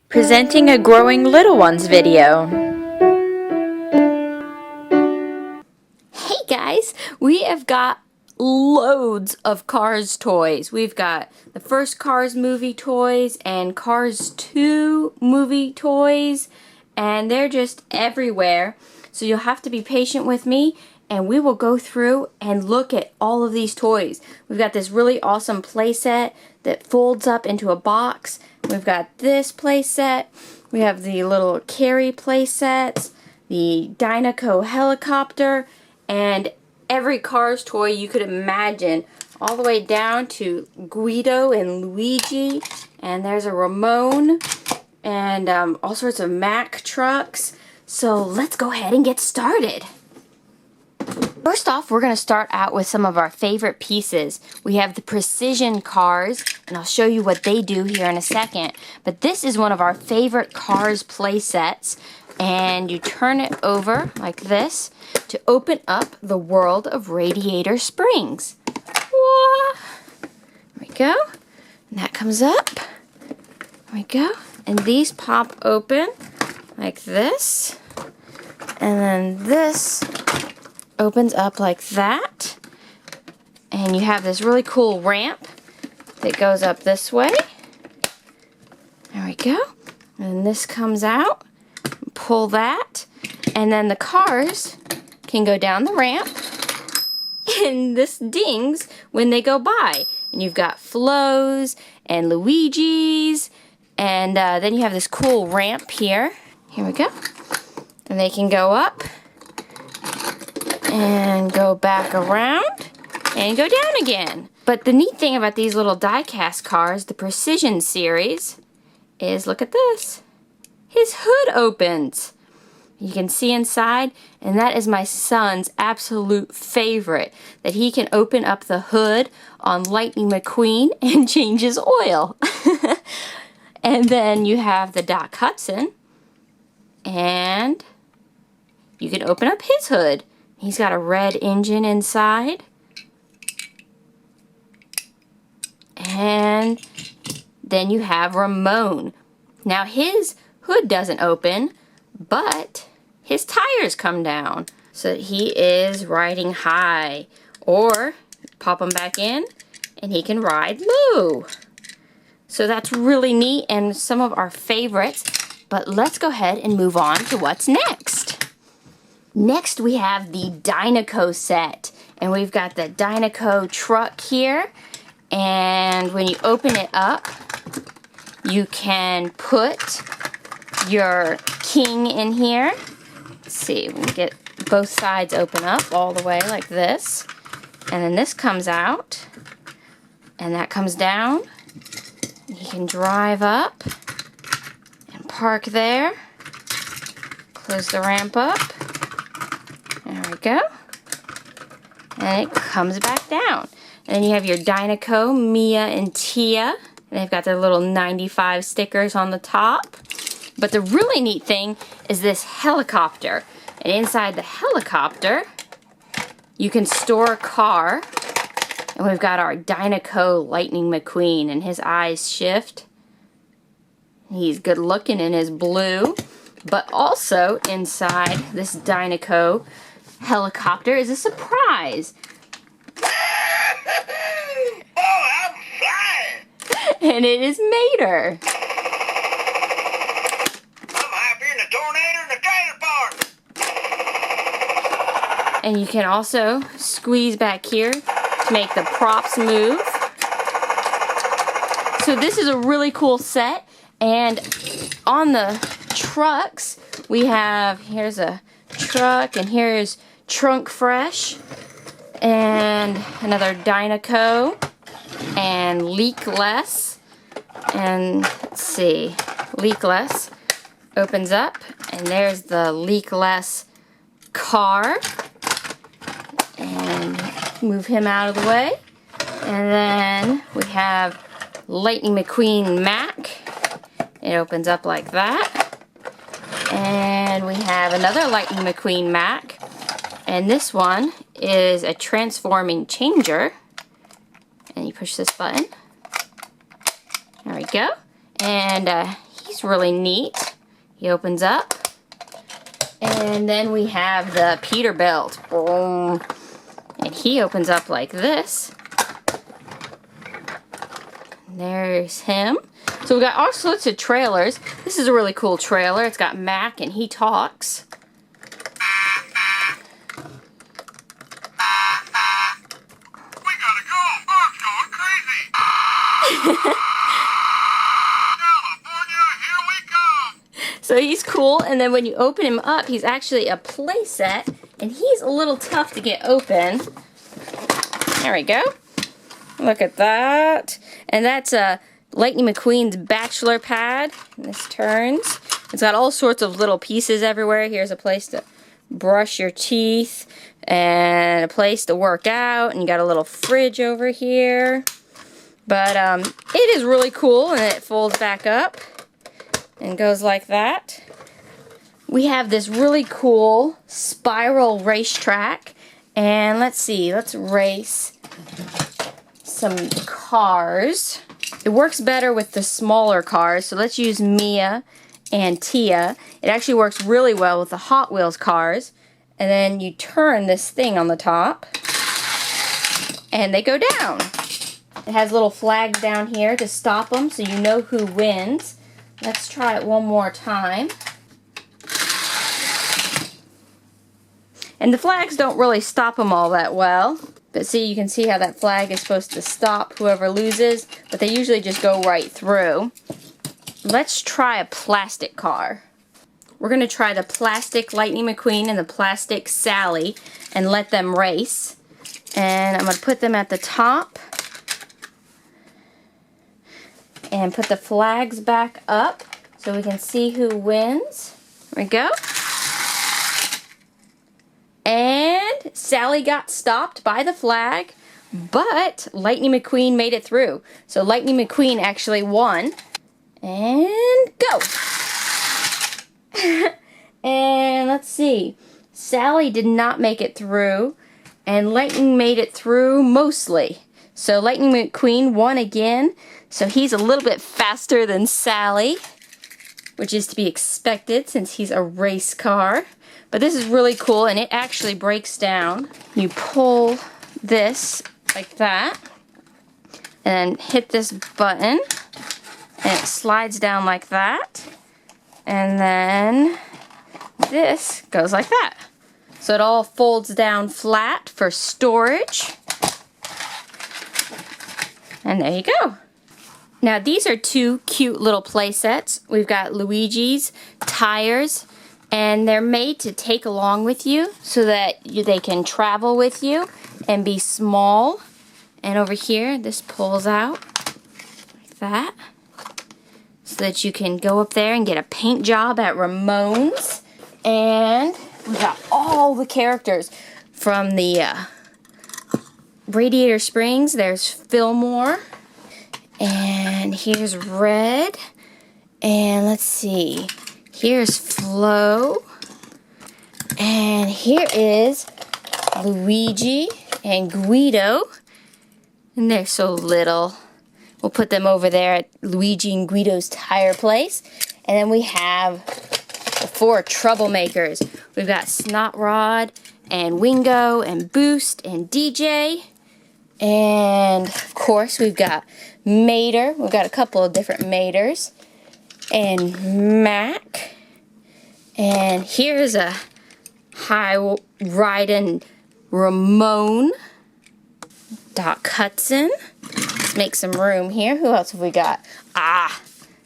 Presenting a Growing Little Ones video. Hey guys, we have got loads of Cars toys. We've got the first Cars movie toys and Cars 2 movie toys, and they're just everywhere. So you'll have to be patient with me, and we will go through and look at all of these toys. We've got this really awesome playset that folds up into a box. We've got this playset. We have the little carry playsets, the Dinoco helicopter, and every Cars toy you could imagine, all the way down to Guido and Luigi. And there's a Ramon and all sorts of Mack trucks. So let's go ahead and get started. First off, we're going to start out with some of our favorite pieces. We have the precision cars, and I'll show you what they do here in a second. But this is one of our favorite Cars play sets, and you turn it over like this to open up the world of Radiator Springs. Whoa. There we go. And that comes up. There we go. And these pop open like this. And then this opens up like that, and you have this really cool ramp that goes up this way. There we go. And this comes out, pull that, and then the cars can go down the ramp, and this dings when they go by. And you've got Flo's and Luigi's, and then you have this cool ramp here. Here we go. And they can go up and go back around and go down again. But the neat thing about these little die-cast cars, the Precision series, is look at this. His hood opens. You can see inside, and that is my son's absolute favorite, that he can open up the hood on Lightning McQueen and change his oil. And then you have the Doc Hudson, and you can open up his hood. He's got a red engine inside. And then you have Ramon. Now his hood doesn't open, but his tires come down. So he is riding high. Or pop him back in and he can ride low. So that's really neat and some of our favorites. But let's go ahead and move on to what's next. Next, we have the Dinoco set, and we've got the Dinoco truck here, and when you open it up, you can put your king in here. Let's see, we can get both sides open up all the way like this, and then this comes out, and that comes down. You can drive up and park there, close the ramp up. There we go. And it comes back down. And then you have your Dinoco, Mia and Tia. And they've got their little 95 stickers on the top. But the really neat thing is this helicopter. And inside the helicopter, you can store a car. And we've got our Dinoco Lightning McQueen, and his eyes shift. He's good looking in his blue. But also inside this Dinoco helicopter is a surprise. Oh, I'm flying! And it is Mater. I'm happier than a tornado in a trailer park! And you can also squeeze back here to make the props move. So this is a really cool set. And on the trucks, we have, here's a truck, and here's Trunk Fresh, and another Dinoco, and Leakless, and let's see, Leakless opens up, and there's the Leakless car, and move him out of the way, and then we have Lightning McQueen Mack. It opens up like that, and we have another Lightning McQueen Mack. And this one is a transforming changer. And you push this button. There we go. And he's toys, really neat. He opens up. And then we have the Peterbilt. Boom. And he opens up like this. And there's him. So we got all sorts of trailers. This is a really cool trailer. It's got Mac and he talks. We gotta go. Art's going crazy. California, here we come. So he's cool, and then when you open him up, he's actually a playset, and he's a little tough to get open. There we go. Look at that. And that's Lightning McQueen's bachelor pad. And this turns. It's got all sorts of little pieces everywhere. Here's a place to brush your teeth, and a place to work out, and you got a little fridge over here. But it is really cool, and it folds back up and goes like that. We have this really cool spiral racetrack, and let's see, let's race some cars. It works better with the smaller cars, so let's use Mia and Tia. It actually works really well with the Hot Wheels cars, and then you turn this thing on the top, and they go down. It has little flags down here to stop them, so you know who wins. Let's try it one more time. And the flags don't really stop them all that well. But see, you can see how that flag is supposed to stop whoever loses, but they usually just go right through. Let's try a plastic car. We're going to try the plastic Lightning McQueen and the plastic Sally and let them race. And I'm going to put them at the top. And put the flags back up so we can see who wins. There we go. And Sally got stopped by the flag, but Lightning McQueen made it through. So Lightning McQueen actually won. And go! And let's see. Sally did not make it through, and Lightning made it through mostly. So Lightning McQueen won again. So he's a little bit faster than Sally, which is to be expected since he's a race car. But this is really cool, and it actually breaks down. You pull this like that, and hit this button, and it slides down like that. And then this goes like that. So it all folds down flat for storage. And there you go. Now these are two cute little play sets. We've got Luigi's tires, and they're made to take along with you so that they can travel with you and be small. And over here, this pulls out like that so that you can go up there and get a paint job at Ramone's. And we got all the characters from the Radiator Springs. There's Fillmore. And here's Red. And let's see. Here's Flo. And here is Luigi and Guido. And they're so little. We'll put them over there at Luigi and Guido's tire place. And then we have the four troublemakers. We've got Snot Rod and Wingo and Boost and DJ. And of course we've got Mater. We've got a couple of different Maters. And Mac. And here's a high riding Ramone. Doc Hudson. Let's make some room here. Who else have we got?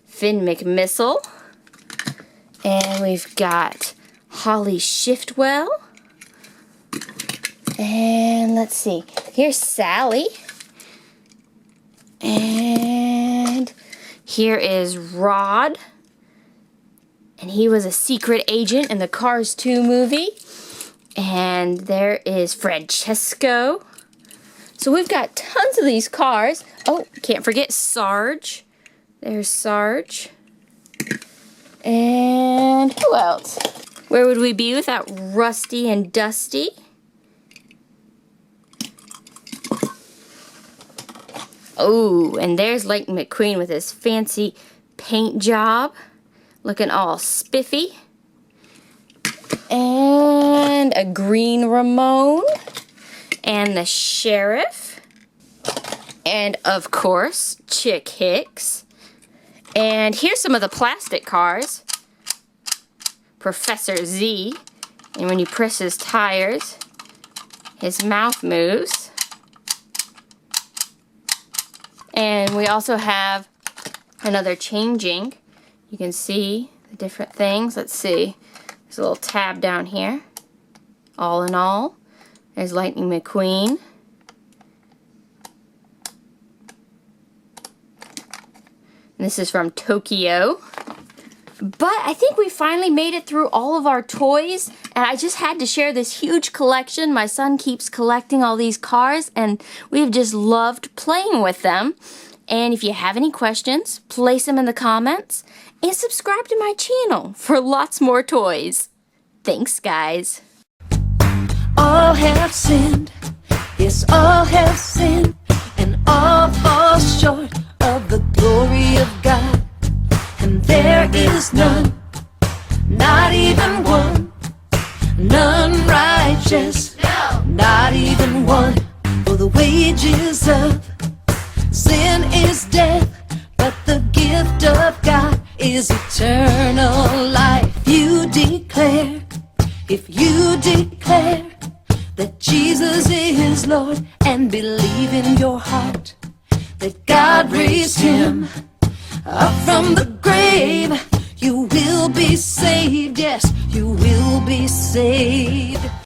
Finn McMissile. And we've got Holly Shiftwell. And let's see. Here's Sally. And here is Rod. And he was a secret agent in the Cars 2 movie. And there is Francesco. So we've got tons of these cars. Oh, can't forget Sarge. There's Sarge. And who else? Where would we be without Rusty and Dusty? Oh, and there's Lightning McQueen with his fancy paint job. looking all spiffy. And a green Ramon. And the Sheriff. And of course, Chick Hicks. And here's some of the plastic cars. Professor Z. And when you press his tires, his mouth moves. And we also have another changing. You can see the different things. Let's see. There's a little tab down here. All in all. There's Lightning McQueen. And this is from Tokyo. But I think we finally made it through all of our toys, and I just had to share this huge collection. My son keeps collecting all these cars, and we've just loved playing with them. And if you have any questions, place them in the comments, and subscribe to my channel for lots more toys. Thanks, guys. All have sinned, yes, all have sinned, and all fall short of the glory of God. And there is none, not even one, none righteous, no, not even one. For the wages of sin is death, but the gift of God is eternal life. You declare, if you declare that Jesus is Lord, and believe in your heart that God raised him up from the grave, you will be saved. Yes, you will be saved.